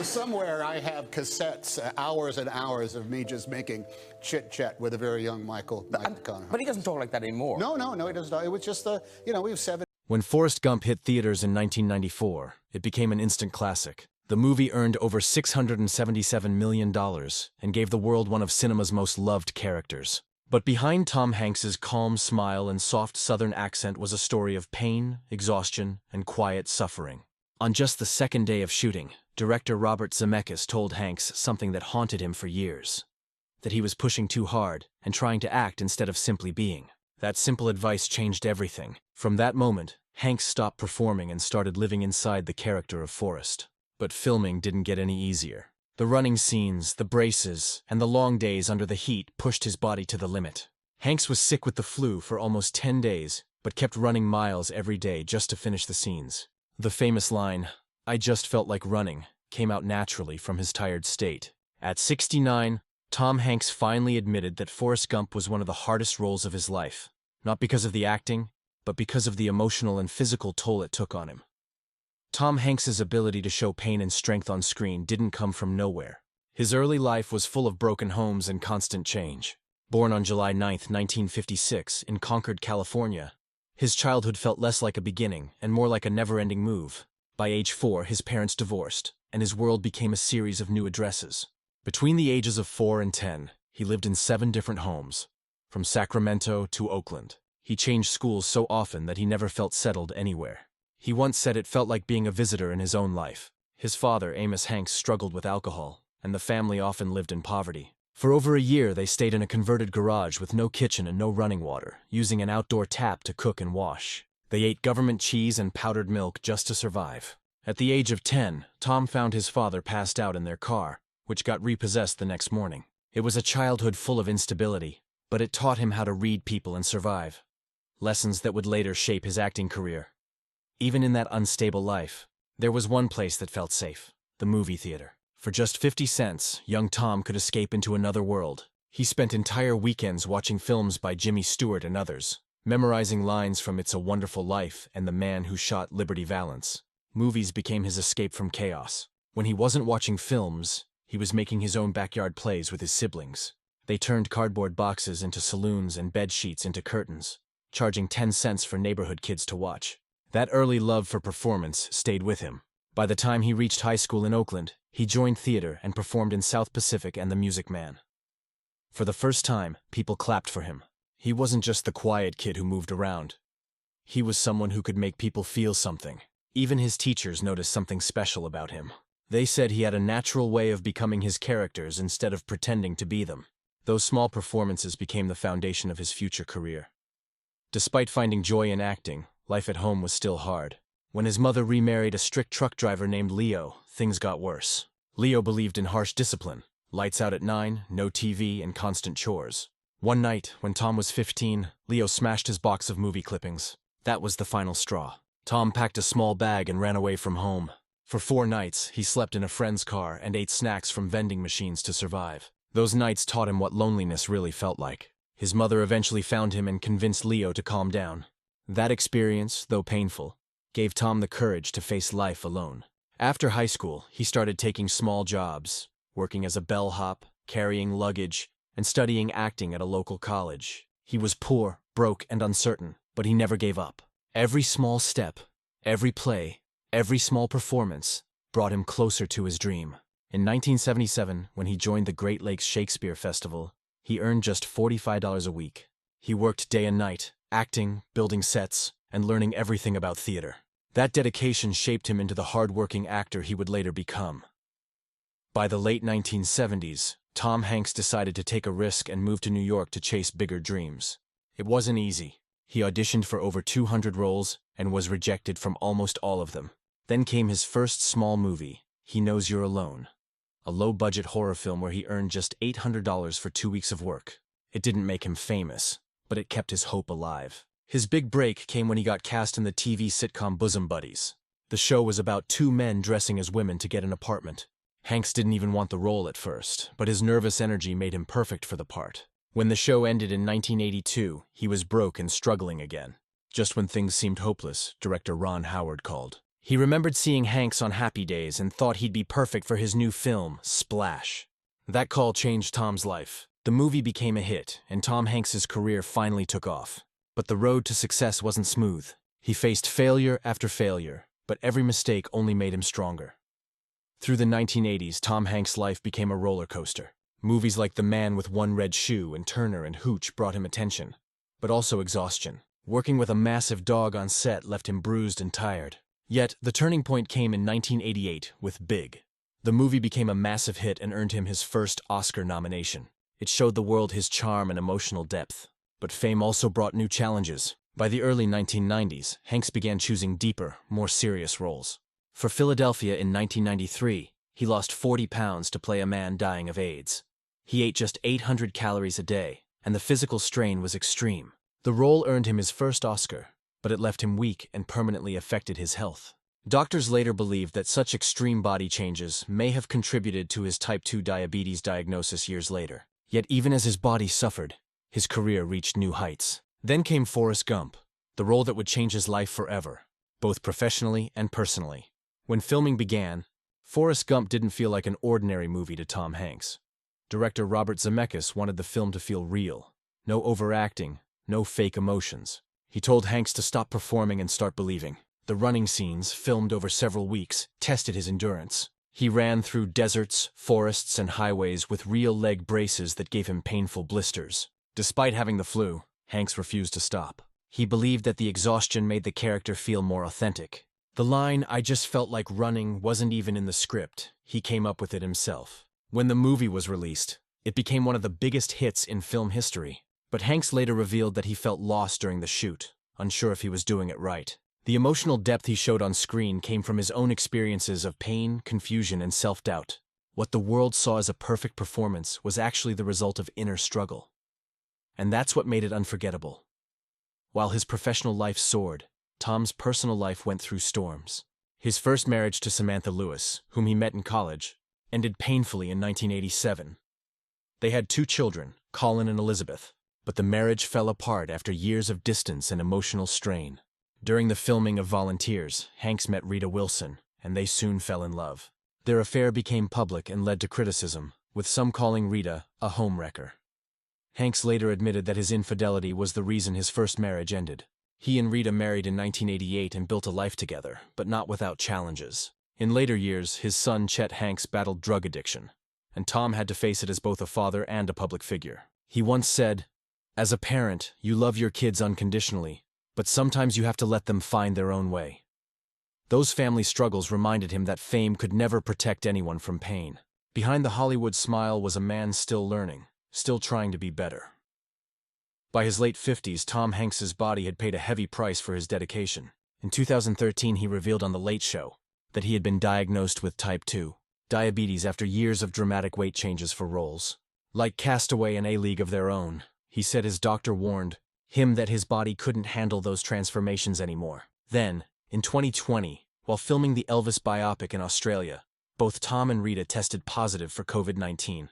Somewhere I have cassettes, hours and hours of me just making chit-chat with a very young Michael McConaughey. But he doesn't talk like that anymore. No, he doesn't. It was just, we have 7. When Forrest Gump hit theaters in 1994, it became an instant classic. The movie earned over $677 million and gave the world one of cinema's most loved characters. But behind Tom Hanks's calm smile and soft Southern accent was a story of pain, exhaustion, and quiet suffering. On just the second day of shooting, director Robert Zemeckis told Hanks something that haunted him for years. That he was pushing too hard and trying to act instead of simply being. That simple advice changed everything. From that moment, Hanks stopped performing and started living inside the character of Forrest. But filming didn't get any easier. The running scenes, the braces, and the long days under the heat pushed his body to the limit. Hanks was sick with the flu for almost 10 days, but kept running miles every day just to finish the scenes. The famous line, "I just felt like running," came out naturally from his tired state. At 69, Tom Hanks finally admitted that Forrest Gump was one of the hardest roles of his life. Not because of the acting, but because of the emotional and physical toll it took on him. Tom Hanks's ability to show pain and strength on screen didn't come from nowhere. His early life was full of broken homes and constant change. Born on July 9, 1956, in Concord, California, his childhood felt less like a beginning and more like a never-ending move. By age 4, his parents divorced, and his world became a series of new addresses. Between the ages of 4 and 10, he lived in 7 different homes, from Sacramento to Oakland. He changed schools so often that he never felt settled anywhere. He once said it felt like being a visitor in his own life. His father, Amos Hanks, struggled with alcohol, and the family often lived in poverty. For over a year, they stayed in a converted garage with no kitchen and no running water, using an outdoor tap to cook and wash. They ate government cheese and powdered milk just to survive. At the age of 10, Tom found his father passed out in their car, which got repossessed the next morning. It was a childhood full of instability, but it taught him how to read people and survive. Lessons that would later shape his acting career. Even in that unstable life, there was one place that felt safe: the movie theater. For just 50 cents, young Tom could escape into another world. He spent entire weekends watching films by Jimmy Stewart and others, memorizing lines from It's a Wonderful Life and The Man Who Shot Liberty Valance. Movies became his escape from chaos. When he wasn't watching films, he was making his own backyard plays with his siblings. They turned cardboard boxes into saloons and bed sheets into curtains, charging 10 cents for neighborhood kids to watch. That early love for performance stayed with him. By the time he reached high school in Oakland, he joined theater and performed in South Pacific and The Music Man. For the first time, people clapped for him. He wasn't just the quiet kid who moved around. He was someone who could make people feel something. Even his teachers noticed something special about him. They said he had a natural way of becoming his characters instead of pretending to be them. Those small performances became the foundation of his future career. Despite finding joy in acting, life at home was still hard. When his mother remarried a strict truck driver named Leo, things got worse. Leo believed in harsh discipline, lights out at 9, no TV, and constant chores. One night, when Tom was 15, Leo smashed his box of movie clippings. That was the final straw. Tom packed a small bag and ran away from home. For 4 nights, he slept in a friend's car and ate snacks from vending machines to survive. Those nights taught him what loneliness really felt like. His mother eventually found him and convinced Leo to calm down. That experience, though painful, gave Tom the courage to face life alone. After high school, he started taking small jobs, working as a bellhop, carrying luggage, and studying acting at a local college. He was poor, broke, and uncertain, but he never gave up. Every small step, every play, every small performance brought him closer to his dream. In 1977, when he joined the Great Lakes Shakespeare Festival, he earned just $45 a week. He worked day and night, acting, building sets, and learning everything about theater. That dedication shaped him into the hard-working actor he would later become. By the late 1970s, Tom Hanks decided to take a risk and move to New York to chase bigger dreams. It wasn't easy. He auditioned for over 200 roles and was rejected from almost all of them. Then came his first small movie, He Knows You're Alone, a low-budget horror film where he earned just $800 for 2 weeks of work. It didn't make him famous, but it kept his hope alive. His big break came when he got cast in the TV sitcom Bosom Buddies. The show was about 2 men dressing as women to get an apartment. Hanks didn't even want the role at first, but his nervous energy made him perfect for the part. When the show ended in 1982, he was broke and struggling again. Just when things seemed hopeless, director Ron Howard called. He remembered seeing Hanks on Happy Days and thought he'd be perfect for his new film, Splash. That call changed Tom's life. The movie became a hit, and Tom Hanks's career finally took off. But the road to success wasn't smooth. He faced failure after failure, but every mistake only made him stronger. Through the 1980s, Tom Hanks' life became a roller coaster. Movies like The Man with One Red Shoe and Turner and Hooch brought him attention, but also exhaustion. Working with a massive dog on set left him bruised and tired. Yet, the turning point came in 1988 with Big. The movie became a massive hit and earned him his first Oscar nomination. It showed the world his charm and emotional depth. But fame also brought new challenges. By the early 1990s, Hanks began choosing deeper, more serious roles. For Philadelphia in 1993, he lost 40 pounds to play a man dying of AIDS. He ate just 800 calories a day, and the physical strain was extreme. The role earned him his first Oscar, but it left him weak and permanently affected his health. Doctors later believed that such extreme body changes may have contributed to his type 2 diabetes diagnosis years later. Yet even as his body suffered, his career reached new heights. Then came Forrest Gump, the role that would change his life forever, both professionally and personally. When filming began, Forrest Gump didn't feel like an ordinary movie to Tom Hanks. Director Robert Zemeckis wanted the film to feel real. No overacting, no fake emotions. He told Hanks to stop performing and start believing. The running scenes, filmed over several weeks, tested his endurance. He ran through deserts, forests, and highways with real leg braces that gave him painful blisters. Despite having the flu, Hanks refused to stop. He believed that the exhaustion made the character feel more authentic. The line, "I just felt like running," wasn't even in the script. He came up with it himself. When the movie was released, it became one of the biggest hits in film history. But Hanks later revealed that he felt lost during the shoot, unsure if he was doing it right. The emotional depth he showed on screen came from his own experiences of pain, confusion, and self-doubt. What the world saw as a perfect performance was actually the result of inner struggle. And that's what made it unforgettable. While his professional life soared, Tom's personal life went through storms. His first marriage to Samantha Lewis, whom he met in college, ended painfully in 1987. They had 2 children, Colin and Elizabeth, but the marriage fell apart after years of distance and emotional strain. During the filming of Volunteers, Hanks met Rita Wilson, and they soon fell in love. Their affair became public and led to criticism, with some calling Rita a homewrecker. Hanks later admitted that his infidelity was the reason his first marriage ended. He and Rita married in 1988 and built a life together, but not without challenges. In later years, his son Chet Hanks battled drug addiction, and Tom had to face it as both a father and a public figure. He once said, "As a parent, you love your kids unconditionally, but sometimes you have to let them find their own way." Those family struggles reminded him that fame could never protect anyone from pain. Behind the Hollywood smile was a man still learning, still trying to be better. By his late 50s, Tom Hanks's body had paid a heavy price for his dedication. In 2013, he revealed on The Late Show that he had been diagnosed with type 2 diabetes after years of dramatic weight changes for roles. Like Castaway and A League of Their Own, he said his doctor warned him that his body couldn't handle those transformations anymore. Then, in 2020, while filming the Elvis biopic in Australia, both Tom and Rita tested positive for COVID-19.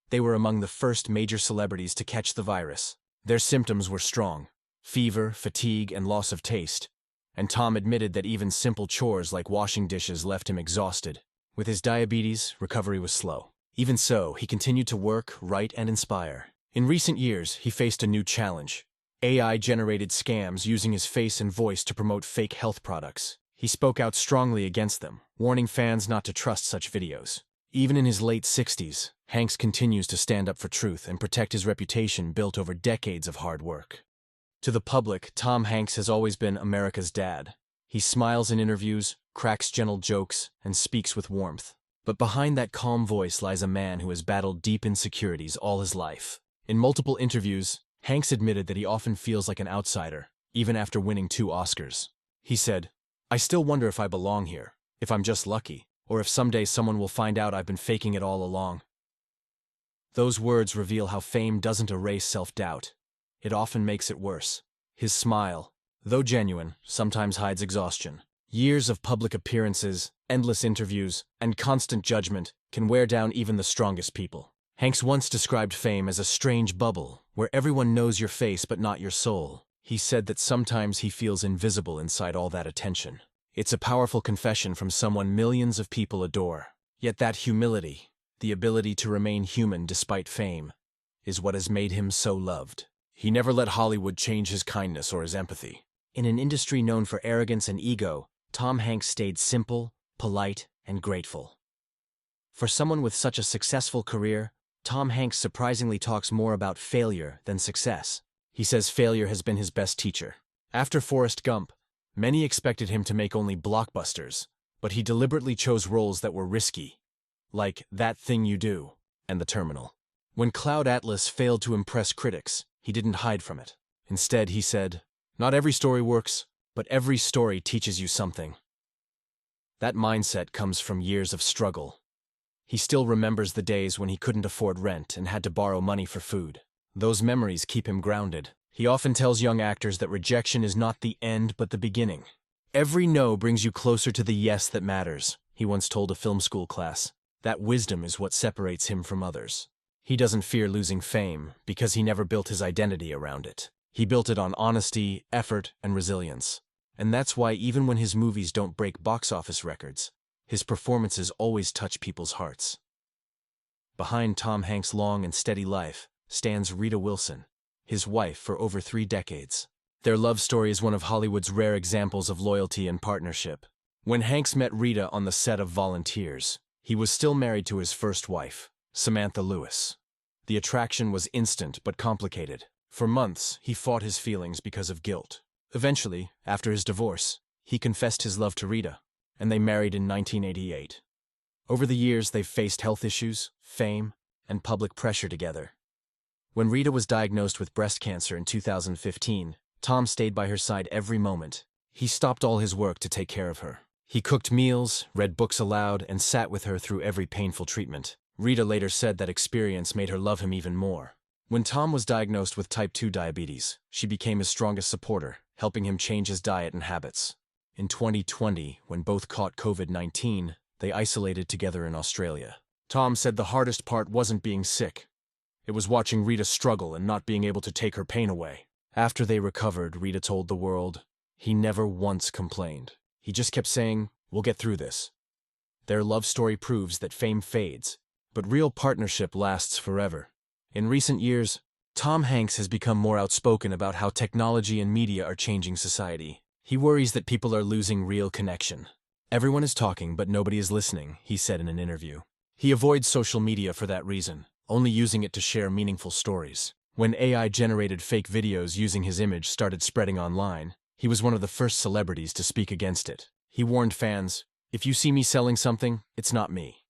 They were among the first major celebrities to catch the virus. Their symptoms were strong: fever, fatigue, and loss of taste. And Tom admitted that even simple chores like washing dishes left him exhausted. With his diabetes, recovery was slow. Even so, he continued to work, write, and inspire. In recent years, he faced a new challenge: AI-generated scams using his face and voice to promote fake health products. He spoke out strongly against them, warning fans not to trust such videos. Even in his late 60s, Hanks continues to stand up for truth and protect his reputation built over decades of hard work. To the public, Tom Hanks has always been America's dad. He smiles in interviews, cracks gentle jokes, and speaks with warmth. But behind that calm voice lies a man who has battled deep insecurities all his life. In multiple interviews, Hanks admitted that he often feels like an outsider, even after winning 2 Oscars. He said, "I still wonder if I belong here, if I'm just lucky, or if someday someone will find out I've been faking it all along." Those words reveal how fame doesn't erase self-doubt. It often makes it worse. His smile, though genuine, sometimes hides exhaustion. Years of public appearances, endless interviews, and constant judgment can wear down even the strongest people. Hanks once described fame as a strange bubble, where everyone knows your face but not your soul. He said that sometimes he feels invisible inside all that attention. It's a powerful confession from someone millions of people adore. Yet that humility, the ability to remain human despite fame, is what has made him so loved. He never let Hollywood change his kindness or his empathy. In an industry known for arrogance and ego, Tom Hanks stayed simple, polite, and grateful. For someone with such a successful career, Tom Hanks surprisingly talks more about failure than success. He says failure has been his best teacher. After Forrest Gump, many expected him to make only blockbusters, but he deliberately chose roles that were risky, like That Thing You Do and The Terminal. When Cloud Atlas failed to impress critics, he didn't hide from it. Instead, he said, "Not every story works, but every story teaches you something." That mindset comes from years of struggle. He still remembers the days when he couldn't afford rent and had to borrow money for food. Those memories keep him grounded. He often tells young actors that rejection is not the end but the beginning. "Every no brings you closer to the yes that matters," he once told a film school class. That wisdom is what separates him from others. He doesn't fear losing fame because he never built his identity around it. He built it on honesty, effort, and resilience. And that's why even when his movies don't break box office records, his performances always touch people's hearts. Behind Tom Hanks' long and steady life stands Rita Wilson, his wife for over 3 decades. Their love story is one of Hollywood's rare examples of loyalty and partnership. When Hanks met Rita on the set of Volunteers, he was still married to his first wife, Samantha Lewis. The attraction was instant but complicated. For months, he fought his feelings because of guilt. Eventually, after his divorce, he confessed his love to Rita, and they married in 1988. Over the years, they've faced health issues, fame, and public pressure together. When Rita was diagnosed with breast cancer in 2015, Tom stayed by her side every moment. He stopped all his work to take care of her. He cooked meals, read books aloud, and sat with her through every painful treatment. Rita later said that experience made her love him even more. When Tom was diagnosed with type 2 diabetes, she became his strongest supporter, helping him change his diet and habits. In 2020, when both caught COVID-19, they isolated together in Australia. Tom said the hardest part wasn't being sick. It was watching Rita struggle and not being able to take her pain away. After they recovered, Rita told the world, he never once complained. He just kept saying, "We'll get through this." Their love story proves that fame fades, but real partnership lasts forever. In recent years, Tom Hanks has become more outspoken about how technology and media are changing society. He worries that people are losing real connection. "Everyone is talking, but nobody is listening," he said in an interview. He avoids social media for that reason, only using it to share meaningful stories. When AI-generated fake videos using his image started spreading online, he was one of the first celebrities to speak against it. He warned fans, "If you see me selling something, it's not me."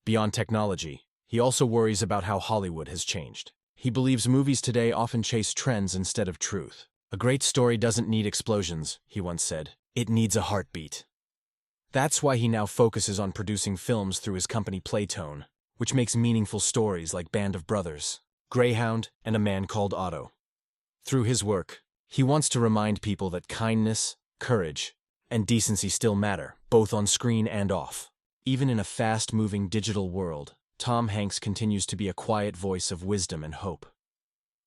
Beyond technology, he also worries about how Hollywood has changed. He believes movies today often chase trends instead of truth. "A great story doesn't need explosions," he once said. "It needs a heartbeat." That's why he now focuses on producing films through his company Playtone, which makes meaningful stories like Band of Brothers, Greyhound, and A Man Called Otto. Through his work, he wants to remind people that kindness, courage, and decency still matter, both on screen and off. Even in a fast-moving digital world, Tom Hanks continues to be a quiet voice of wisdom and hope.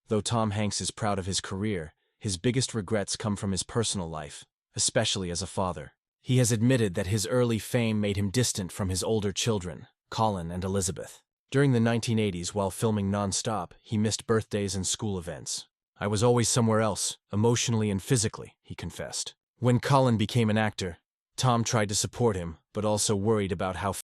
Though Tom Hanks is proud of his career, his biggest regrets come from his personal life, especially as a father. He has admitted that his early fame made him distant from his older children, Colin and Elizabeth. During the 1980s, while filming nonstop, he missed birthdays and school events. "I was always somewhere else, emotionally and physically," he confessed. When Colin became an actor, Tom tried to support him, but also worried about how